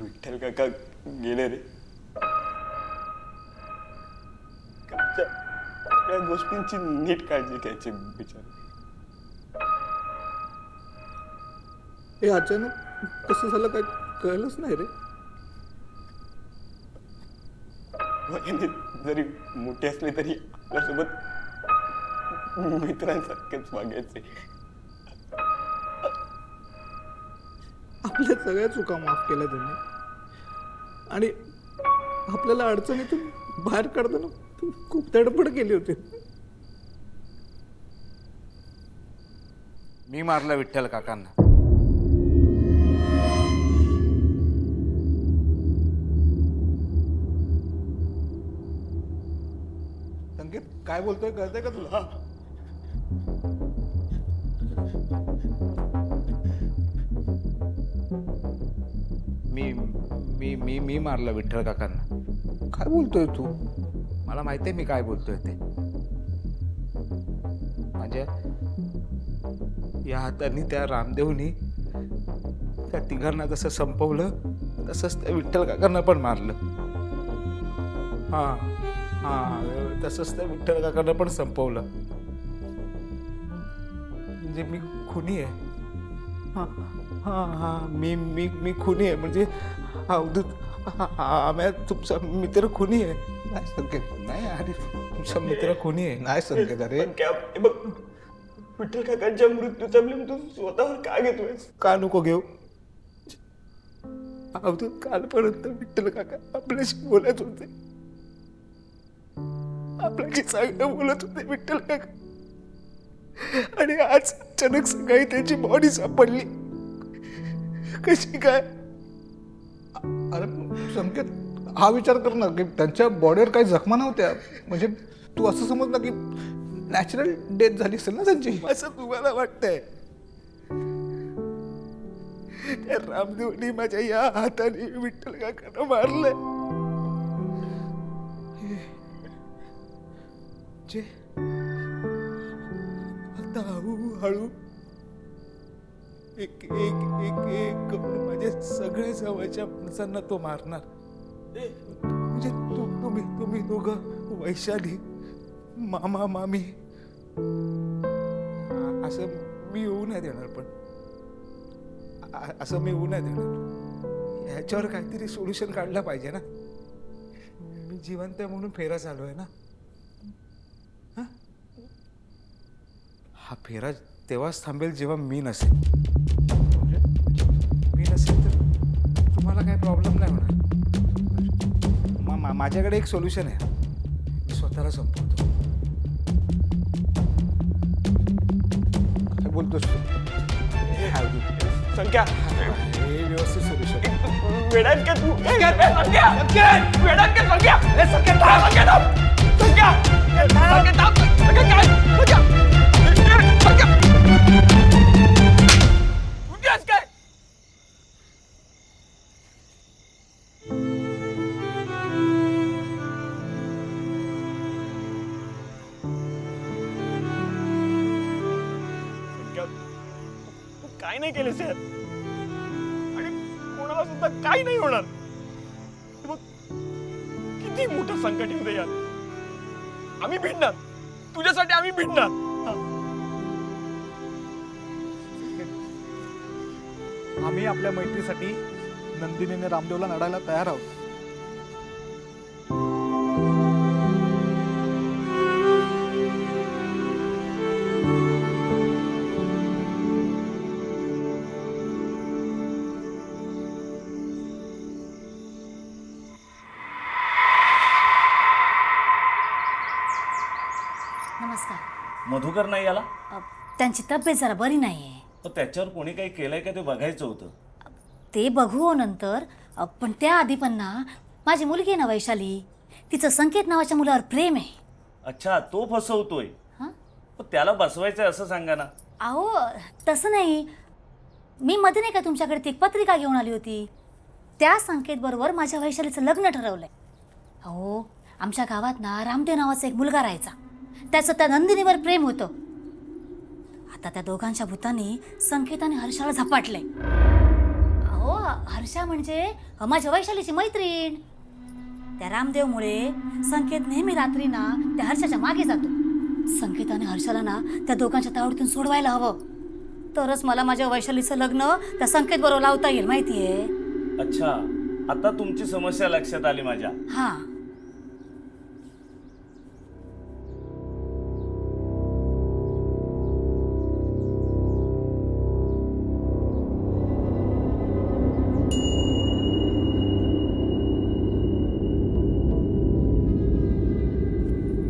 विठ्ठल काका गेले रे. कालच्या सगळ्या गोष्टींची नीट काळजी घ्यायची बिचारे. हे अचानक कसं झालं काय कळलंच नाही रे. वयाने जरी मोठे असले तरी आपल्यासोबत मित्रांसारखेच वागायचे. आपल्या सगळ्या चुका माफ केल्या त्यांनी आणि आपल्याला अडचणीतून बाहेर काढताना खूप धडपड केली होती. मी मारलं विठ्ठल काकांना. संकेत काय बोलतोय कळतंय का तुला? मी मी मी मी मारलं विठ्ठल काकांना. काय बोलतोय तू? मला माहिती आहे मी काय बोलतोय ते. म्हणजे या हाताने त्या रामदेवनी त्या तिघांना जसं संपवलं तसंच त्या विठ्ठल काकांना पण मारलं. हां हां तसंच त्या विठ्ठल काकांना पण संपवलं. म्हणजे मी खुनी आहे. हां हां हां मी मी मी खुनी आहे. म्हणजे अवधूत आम्ही तुमचा मित्र खुनी आहे. नाही संकेत, नाही अरे तुमचा मित्र खुनी आहे. नाही संकेत. अरे पण काय हे बघ, विठ्ठल काकांच्या मृत्यूचा ब्लेम तू स्वतःवर का घेतोयस? का नको घेऊ? अवधूत कालपर्यंत विठ्ठल काका आपल्याशी बोलत होते. आपल्याशी चांगलं बोलत होते विठ्ठल काका. आणि आज अचानक सकाळी त्याची बॉडी सापडली. कशी काय? अरे संकेत हा विचार कर ना की त्यांच्या बॉडीवर काही जखमा नव्हत्या. म्हणजे तू असं समज ना की नॅचरल डेथ झाली असेल ना त्यांची. असं तुम्हाला वाटतंय? त्या रामदेवनी माझ्या या हाताने विठ्ठल काकांना मारलंय. जे आता हळूहळू एक एक एक एक करून माझ्या सगळ्या जवळच्या माणसांना तो मारणार. म्हणजे तुम्ही दोघं, वैशाली, मामा मामी, असं मी येऊ नाही देणार. पण असं मी येऊ नाही देणार. ह्याच्यावर काहीतरी सोल्युशन काढलं पाहिजे ना. मी जिवंत आहे म्हणून फेरा चालू आहे ना. हा फेरा तेव्हाच थांबेल जेव्हा मी नसेल. मी नसेल तर तुम्हाला काय प्रॉब्लेम नाही होणार. माझ्याकडे एक सोल्युशन आहे. मी स्वतःला संपवतो. काय बोलतोस तू? संख्या हे व्यवस्थित सोल्युशन. वेडात का तू? वेडात का संख्या? संख्या काय? काय नाही केलं सर आणि कोणाला सुद्धा काही नाही होणार. बघ किती मोठं संकट येऊ दे यार, आम्ही भिडणार. तुझ्यासाठी आम्ही भिडणार. आम्ही आपल्या मैत्रीसाठी नंदिनीने रामदेवला लढायला तयार आहोत. नमस्कार. मधुकर नाही आला? त्यांची तब्येत जरा बरी नाहीये. तर त्याच्यावर कोणी काही केलंय का ते बघायचं होतं. ते बघू नंतर. पण त्याआधी पण ना माझी मुलगी आहे ना वैशाली, तिचं संकेत नावाच्या मुलावर प्रेम आहे. अच्छा, तो फसवतोय. हां पण त्याला बसवायचंय असं सांगा ना. अहो तसं नाही. मी मध्ये नाही का तुमच्याकडे ती पत्रिका घेऊन आली होती, त्या संकेत बरोबर माझ्या वैशालीचं लग्न ठरवलंय. अहो आमच्या गावात ना रामदेव नावाचा एक मुलगा राहायचा. त्याचं त्या नंदिनीवर प्रेम होतं. आता त्या दोघांच्या भूतांनी संकेत आणि हर्षाला झपाटले. अहो हर्षा म्हणजे माझ्या वैशालीची मैत्रीण. त्या रामदेवमुळे संकेत नेहमी रात्री ना त्या हर्षाच्या मागे जातो. संकेत आणि हर्षाला ना त्या दोघांच्या तावडीतून सोडवायला हवं, तरच मला माझ्या वैशालीचं लग्न त्या संकेत बरोबर लावता येईल. माहितीये? अच्छा, आता तुमची समस्या लक्षात आली माझ्या. हा,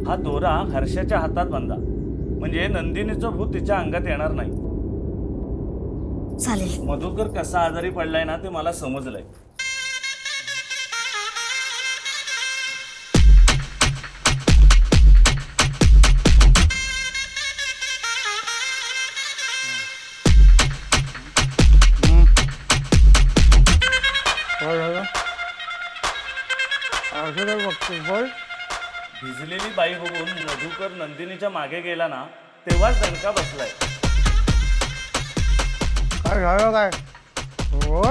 हा दोरा हर्षाच्या हातात बांधा, म्हणजे नंदिनीचं भूत तिच्या अंगात येणार नाही. चालेल. मधुकर कसा आजारी पडलाय ना ते मला समजलंय. भिजलेली बाई बघून मधुकर नंदिनीच्या मागे गेला ना तेव्हाच दणका बसलाय. काय झालं काय? हो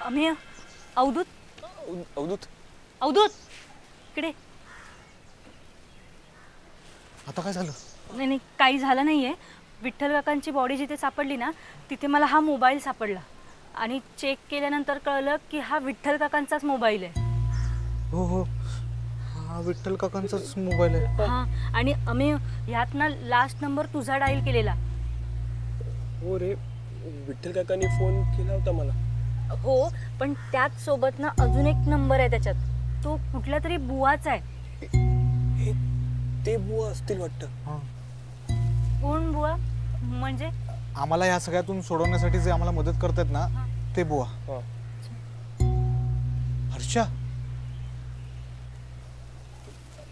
अमेय, अवधूत, अवधूत, अवधूत इकडे. आता काय झालं? नाही नाही, काही झालं नाही आहे. विठ्ठल काकांची बॉडी जिथे सापडली ना तिथे मला हा मोबाईल सापडला आणि चेक केल्यानंतर कळलं की हा विठ्ठल काकांचाच मोबाईल आहे. हो हो, हा विठ्ठल काकांचाच मोबाईल आहे. हां, आणि अमे ह्यात ना लास्ट नंबर तुझा डायल केलेला. हो रे, विठ्ठल काकांनी फोन केला होता मला. हो, पण त्याच सोबत ना अजून एक नंबर आहे त्याच्यात. तो कुठल्या तरी बुवाचा आहे. हे ते बुवा असतील वाटतं. हां, कोण बुवा म्हणजे? आम्हाला ह्या सगळ्यातून सोडवण्यासाठी जे आम्हाला मदत करतात ना ते बुवा. हा. हर्षा,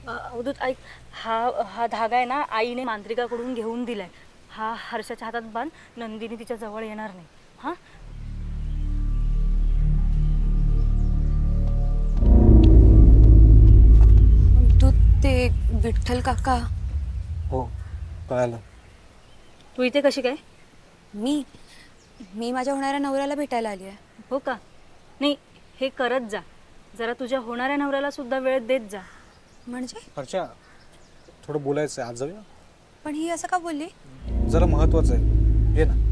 अवधूत ऐक, हा धागा आहे ना आईने मांत्रिकाकडून घेऊन दिलाय. हा हर्षाच्या हातात बांध, नंदिनी तिच्या जवळ येणार नाही. हां, तू ते विठ्ठल काका. हो कळालं. तू इथे कशी काय? मी माझ्या होणाऱ्या नवऱ्याला भेटायला आली आहे. हो का? नाही, हे करत जा. जरा तुझ्या होणाऱ्या नवऱ्याला सुद्धा वेळ देत जा. म्हणजे? हर्षा, थोडं बोलायचं आहे, आज जाऊया. पण ही असं का बोलली? जरा महत्वाचं आहे, ये ना.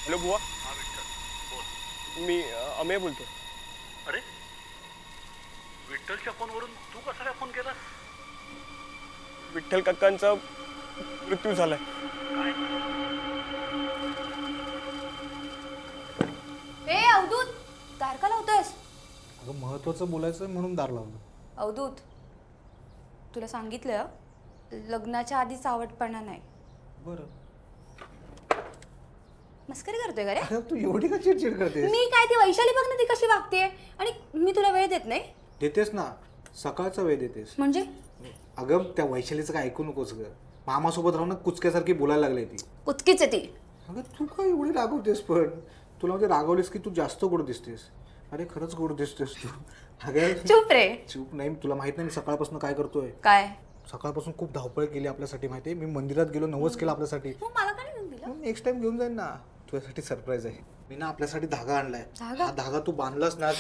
हॅलो बुवा. मी अमेय बोलतो. अरे, विठ्ठलच्या फोनवरून तू कसा काय फोन केला? विठ्ठल काकांचा मृत्यू झालाय. ए अवधूत, दार का लावतोयस? अगं महत्वाचं बोलायचं म्हणून दार लावलं. अवधूत, तुला सांगितलं लग्नाच्या आधी चावटपणा नाही. बरं. मस्करी करतोय का रे? अरे तू एवढी का चिडचिड करतेस? मी काय, ती वैशाली बघ ना ती कशी वागते. आणि मी तुला वेळ देत नाही. देतेस ना, सकाळचा वेळ देतेस. म्हणजे अगं त्या वैशालीचं काय ऐकू नकोस ग. मामासोबत राहून कुचक्यासारखी बोलायला लागली ती. कुचकीच आहे ती. अगं तू काय एवढी रागवतेस? पण तुला म्हणजे रागवलीस की तू जास्त गोड दिसतेस. अरे खरंच गोड दिसतेस तू. अगं चुप रे. चूप नाही, तुला माहित नाही मी सकाळपासून काय करतोय. काय? सकाळपासून खूप धावपळ केली आपल्यासाठी, माहितीये. मी मंदिरात गेलो, नवस केला आपल्यासाठी. मग मला का नाही घेऊन दिलं? नेक्स्ट टाइम घेऊन जाईन ना. तुझ्यासाठी सरप्राईज आहे. मी ना आपल्यासाठी धागा आणलाय. धागा? हा धागा तू बांधलास ना.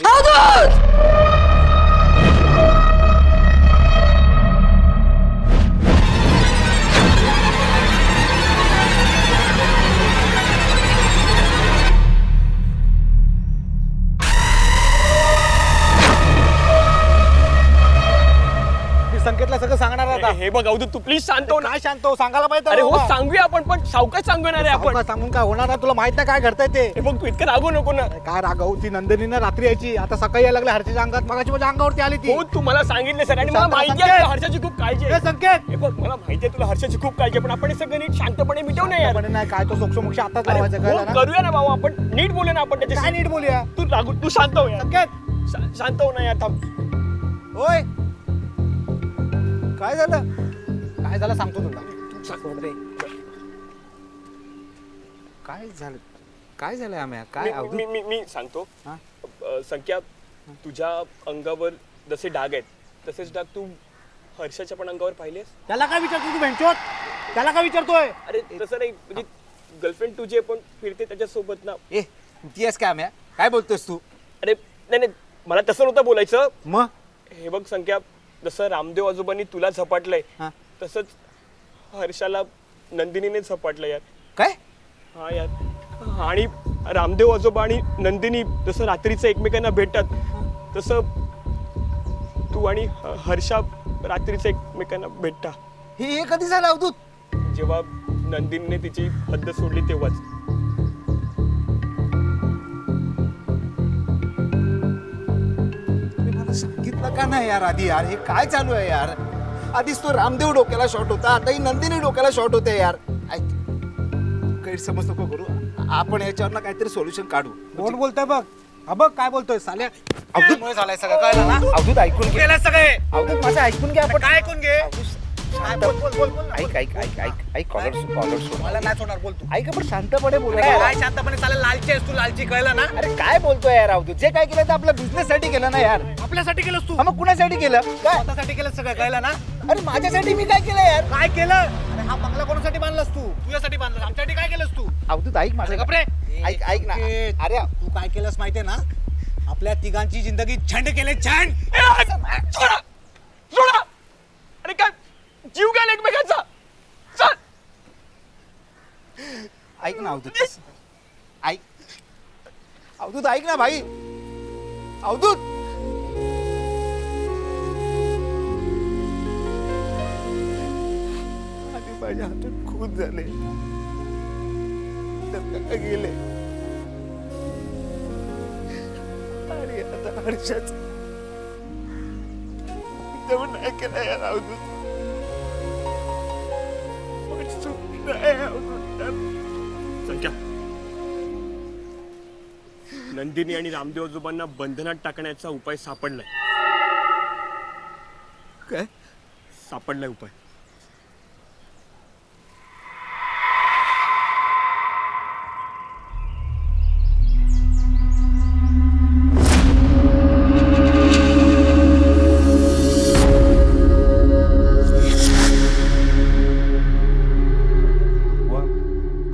संकेतला सगळं सांगणार आता. हे बघ अवधूत तू प्लीज शांत हो ना. काय शांत हो, सांगायला पाहिजे अरे हो बाबा. सांगूया आपण, पण सावकाश सांगूया रे आपण. सावकाश सांगून काय होणार आहे, तुला माहित नाही काय घडतंय ते. हे बघ तू इतकं रागू नको ना. काय रागावू, ती नंदिनीनं रात्री यायची, आता सकाळी यायला लागले हर्षच्या अंगात, मगाची माझ्या अंगावरती आली ती. हो तू मला सांगितलं सर, आणि मला शांत माहिती संकेत. आहे तुला हर्षाची खूप काळजी ए, आहे. संकेत हे बघ मला माहिती आहे तुला हर्षाची खूप काळजी आहे, पण आपण हे सगळं नीट शांतपणे मिटवूया यार. म्हणे नाही काय तो सोक्षमोक्ष आताच अरे लावायचं, हो, कळलं ना? करूया ना भाऊ, आपण नीट बोलूया ना आपण काय त्याच्याशी. नीट बोलूया तू रागू, तू शांत हो यार. संकेत. शांत हो ना यार, थांब. होय, काय झालं? काय झालं सांगतो तुला. सोड रे. काय झालं, काय झालंय आम्ही काय मी- मी मी मी सांगतो. हा? संख्या, तुझ्या अंगावर जसे डाग आहेत तसेच डाग तू हर्षाच्या पण अंगावर पाहिलेस. त्याला काय विचारतो तू भेंचोत, त्याला काय विचारतोय? अरे तसं नाही, म्हणजे गर्लफ्रेंड तुझी आहे पण फिरते त्याच्यासोबत ना. ए ती आहेस काय आम्ही, काय बोलतोयस तू? अरे नाही नाही, मला तसं नव्हतं बोलायचं. मग हे बघ संख्या, जसं रामदेव आजोबांनी तुला झपाटलंय हा. तसंच हर्षाला नंदिनीने झपाटलं यार. काय? हा यार, आणि रामदेव आजोबा आणि नंदिनी जसं रात्रीचं एकमेकांना भेटतात तसं तू आणि हर्षा रात्रीचं एकमेकांना भेटता. हे कधी झालं अवधूत? जेव्हा नंदिनीने तिची हद्द सोडली तेव्हाच. मला सांगितलं का नाही यार आधी? यार हे काय चालू आहे यार? आधीच तो रामदेव डोक्याला शॉट होता, आता ही नंदिनी डोक्याला शॉट होते यार. ऐक, गैरसमज नको करू, आपण याच्यावर ना काहीतरी सोल्युशन काढू. कोण बोलतोय बघ? हा बघ काय बोलतोय साल्या. अवधूत मुळे झालाय सगळं, कळलं ना? अवधूत ऐकून घे सगळे. अवधूत माझं ऐकून घे. आपण काय ऐकून घे? काय बोल बोल बोल बोल. ऐक ऐक ऐक ऐक ऐक कॉलर सोड. मला नाही सोडणार, बोल तू. ऐक आपण शांतपणे बोल. काय शांतपणे चालेल? लालची आहेस तू, लालची, कळलं ना? अरे काय बोलतोय यार अवधूत? जे काय केलं ते आपल्या बिझनेस साठी केलं ना यार. आपल्यासाठी केलंस तू? मग कुणासाठी केलं? काय स्वतःसाठी केलं सगळं, कळलं ना? अरे माझ्यासाठी मी काय केलं यार? काय केलं? अरे हा बंगला कोणासाठी बांधलास तू? तुझ्यासाठी बांधलास. आमच्यासाठी काय केलंस तू? अवधूत ऐक माझं. गप्रे ऐक ऐक ना. अरे तू काय केलंस माहितीये ना? आपल्या तिघांची जिंदगी छंड केले, छंड. सोडा सोडा. अरे काय जीव घ्याल एकमेकांचा. चल. ऐक ना अवधूत, ऐक अवधूत, ऐक ना भाई. अवधूत आधी माझ्या हातात खून झाले, तर काका गेले, आणि आता हर्षाच तेवढं नाही केलं यार अवधूत. संख्या, नंदिनी आणि रामदेव आजोबांना बंधनात टाकण्याचा उपाय सापडलाय. काय सापडलाय उपाय.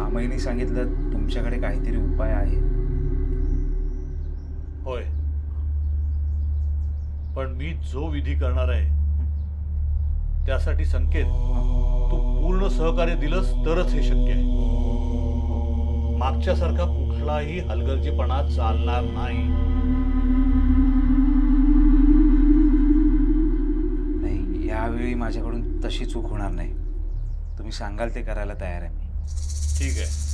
आम्ही सांगितलं तुमच्याकडे काहीतरी उपाय आहे. होय, पण मी जो विधी करणार आहे त्यासाठी संकेत तू पूर्ण सहकार्य दिलंस तरच हे शक्य आहे. मागच्यासारखा कुठलाही हलगर्जीपणा चालणार नाही. नाही, यावेळी माझ्याकडून तशी चूक होणार नाही. तुम्ही सांगाल ते करायला तयार आहे मी. ठीक आहे.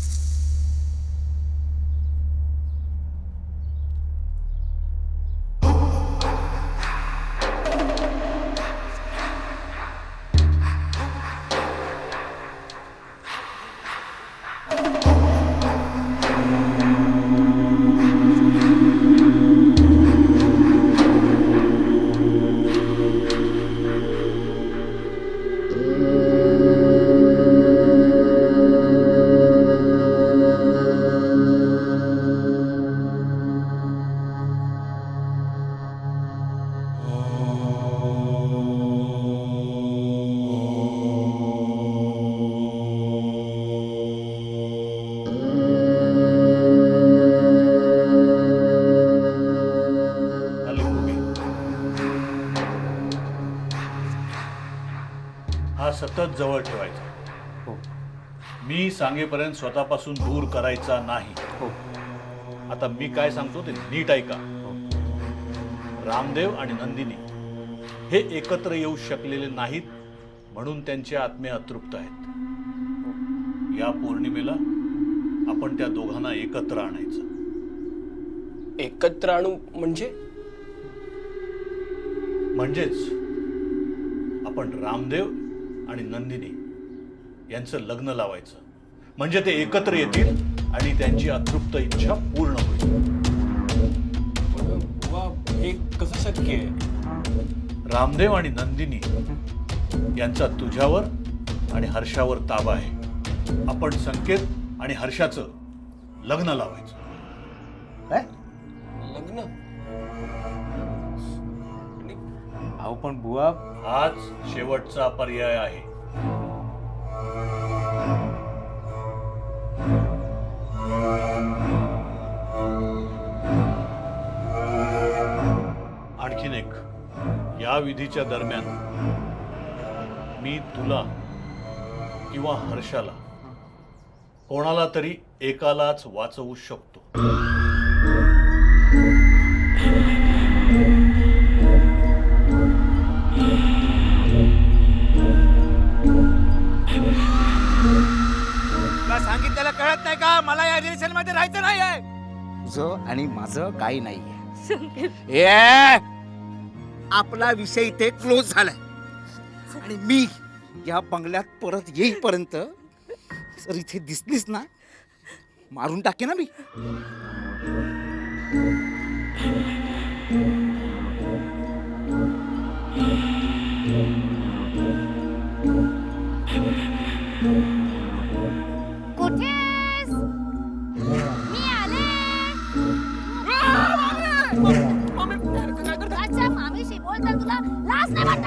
हा सतत जवळ ठेवायचा. हो मी सांगेपर्यंत स्वतःपासून दूर करायचा नाही. हो आता मी काय सांगतो ते नीट ऐका. रामदेव आणि नंदिनी हे एकत्र येऊ शकलेले नाहीत म्हणून त्यांचे आत्मे अतृप्त आहेत. या पौर्णिमेला आपण त्या दोघांना एकत्र आणायचं. एकत्र आणू म्हणजेच आपण रामदेव आणि नंदिनी यांचं लग्न लावायचं. म्हणजे ते एकत्र येतील आणि त्यांची अतृप्त इच्छा पूर्ण होईल. हे कसं शक्य आहे? रामदेव आणि नंदिनी यांचा तुझ्यावर आणि हर्षावर ताबा आहे. आपण संकेत आणि हर्षाचं लग्न लावायचं. काय? लग्न? अहो पण बुवा, हाच शेवटचा पर्याय आहे. आणखीन एक, या विधीच्या दरम्यान मी तुला किंवा हर्षाला कोणाला तरी एकालाच वाचवू शकतो. तुला सांगितलेलं कळत नाही का? मला या रिलेशन मध्ये राहायचं नाही आहे. तुझं आणि माझं काही नाहीये. आपला विषय इथे क्लोज झालाय आणि मी या बंगल्यात परत येईपर्यंत जर इथे दिसलीस ना, मारून टाके ना मी. कुठेस? मी आले. अच्छा, मामीशी बोलताना तुला लाज नाही वाटत?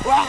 वा!